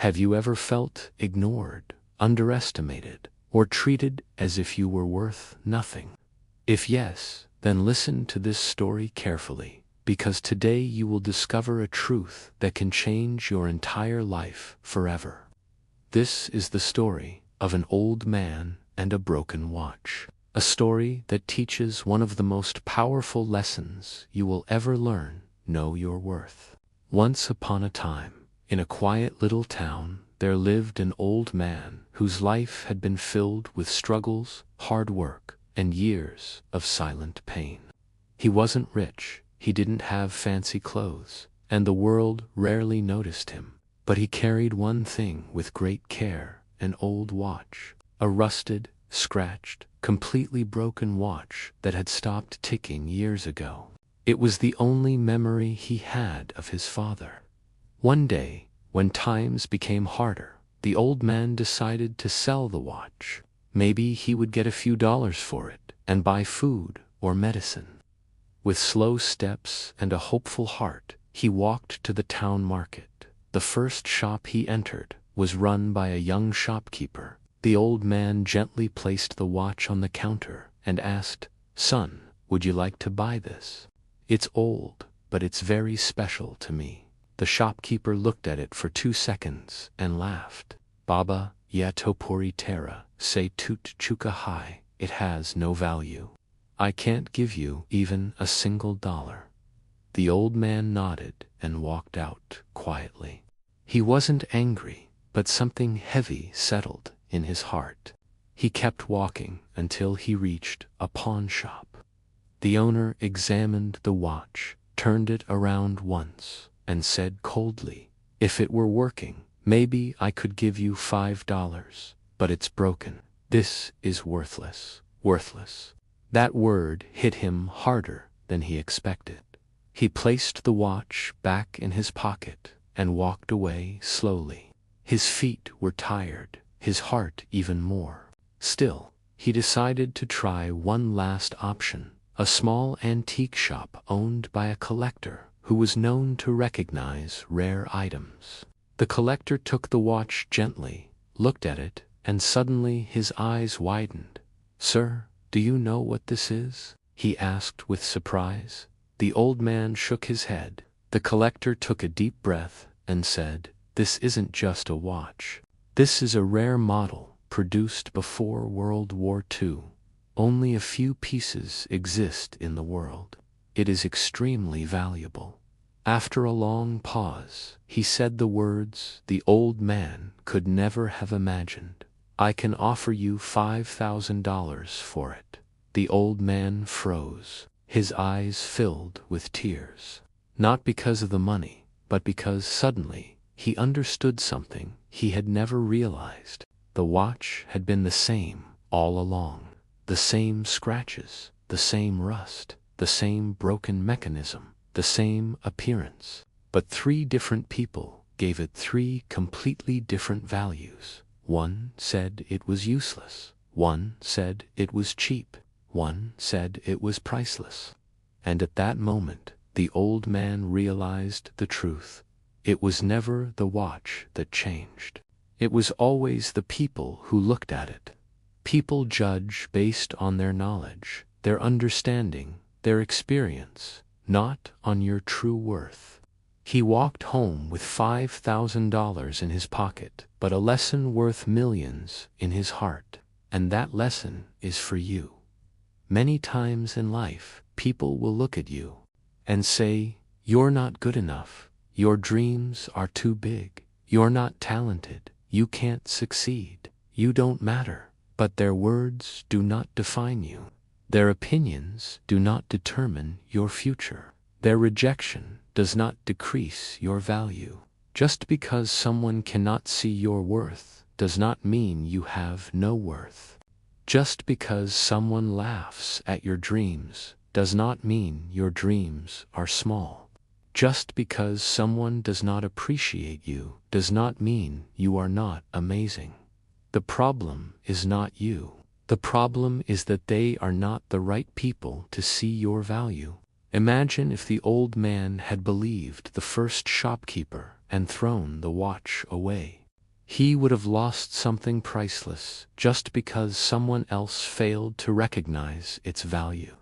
Have you ever felt ignored, underestimated, or treated as if you were worth nothing? If yes, then listen to this story carefully, because today you will discover a truth that can change your entire life forever. This is the story of an old man and a broken watch. A story that teaches one of the most powerful lessons you will ever learn: know your worth. Once upon a time, in a quiet little town, there lived an old man whose life had been filled with struggles, hard work, and years of silent pain. He wasn't rich, he didn't have fancy clothes, and the world rarely noticed him. But he carried one thing with great care: an old watch. A rusted, scratched, completely broken watch that had stopped ticking years ago. It was the only memory he had of his father. One day, when times became harder, the old man decided to sell the watch. Maybe he would get a few dollars for it and buy food or medicine. With slow steps and a hopeful heart, he walked to the town market. The first shop he entered was run by a young shopkeeper. The old man gently placed the watch on the counter and asked, "Son, would you like to buy this? It's old, but it's very special to me." The shopkeeper looked at it for 2 seconds and laughed. "Baba, ya topori tera, say tut chuka hai, it has no value. I can't give you even a single dollar." The old man nodded and walked out quietly. He wasn't angry, but something heavy settled in his heart. He kept walking until he reached a pawn shop. The owner examined the watch, turned it around once, and said coldly, "If it were working, maybe I could give you $5, but it's broken. This is worthless, worthless." That word hit him harder than he expected. He placed the watch back in his pocket and walked away slowly. His feet were tired, his heart even more. Still, he decided to try one last option: a small antique shop owned by a collector who was known to recognize rare items. The collector took the watch gently, looked at it, and suddenly his eyes widened. "Sir, do you know what this is?" he asked with surprise. The old man shook his head. The collector took a deep breath and said, "This isn't just a watch. This is a rare model produced before World War II. Only a few pieces exist in the world. It is extremely valuable." After a long pause, he said the words the old man could never have imagined. "I can offer you $5,000 for it." The old man froze. His eyes filled with tears. Not because of the money, but because suddenly he understood something he had never realized. The watch had been the same all along. The same scratches, the same rust, the same broken mechanism, the same appearance. But 3 different people gave it 3 completely different values. One said it was useless. One said it was cheap. One said it was priceless. And at that moment, the old man realized the truth. It was never the watch that changed. It was always the people who looked at it. People judge based on their knowledge, their understanding, their experience, not on your true worth. He walked home with $5,000 in his pocket, but a lesson worth millions in his heart. And that lesson is for you. Many times in life, people will look at you and say, "You're not good enough. Your dreams are too big. You're not talented. You can't succeed. You don't matter." But their words do not define you. Their opinions do not determine your future. Their rejection does not decrease your value. Just because someone cannot see your worth does not mean you have no worth. Just because someone laughs at your dreams does not mean your dreams are small. Just because someone does not appreciate you does not mean you are not amazing. The problem is not you. The problem is that they are not the right people to see your value. Imagine if the old man had believed the first shopkeeper and thrown the watch away. he would have lost something priceless just because someone else failed to recognize its value.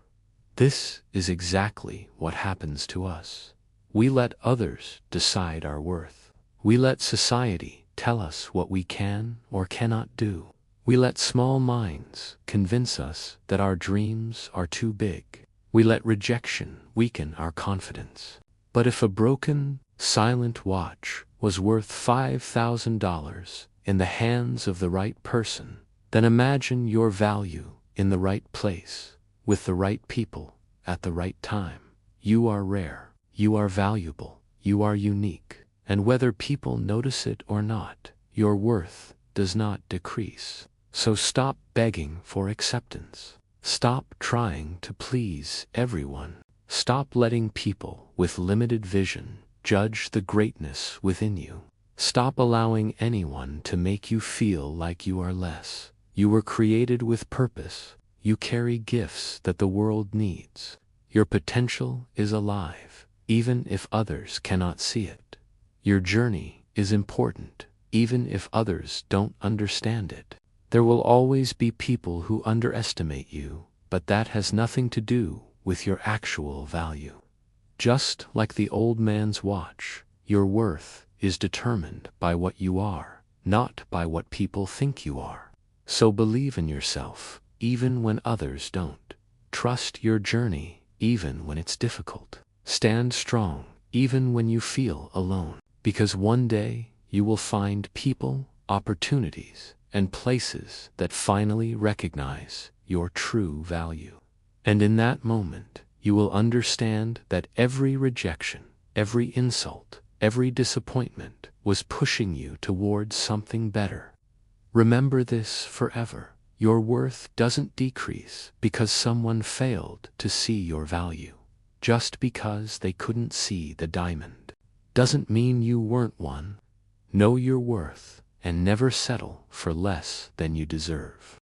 This is exactly what happens to us. We let others decide our worth. We let society tell us what we can or cannot do. We let small minds convince us that our dreams are too big. We let rejection weaken our confidence. But if a broken, silent watch was worth $5,000 in the hands of the right person, then imagine your value in the right place, with the right people, at the right time. You are rare, you are valuable, you are unique, and whether people notice it or not, your worth does not decrease. So stop begging for acceptance. Stop trying to please everyone. Stop letting people with limited vision judge the greatness within you. Stop allowing anyone to make you feel like you are less. You were created with purpose. You carry gifts that the world needs. Your potential is alive, even if others cannot see it. Your journey is important, even if others don't understand it. There will always be people who underestimate you, but that has nothing to do with your actual value. Just like the old man's watch, your worth is determined by what you are, not by what people think you are. So believe in yourself, even when others don't. Trust your journey, even when it's difficult. Stand strong, even when you feel alone. Because one day, you will find people, opportunities, and places that finally recognize your true value. And in that moment, you will understand that every rejection, every insult, every disappointment was pushing you towards something better. Remember this forever. Your worth doesn't decrease because someone failed to see your value. Just because they couldn't see the diamond doesn't mean you weren't one. Know your worth and never settle for less than you deserve.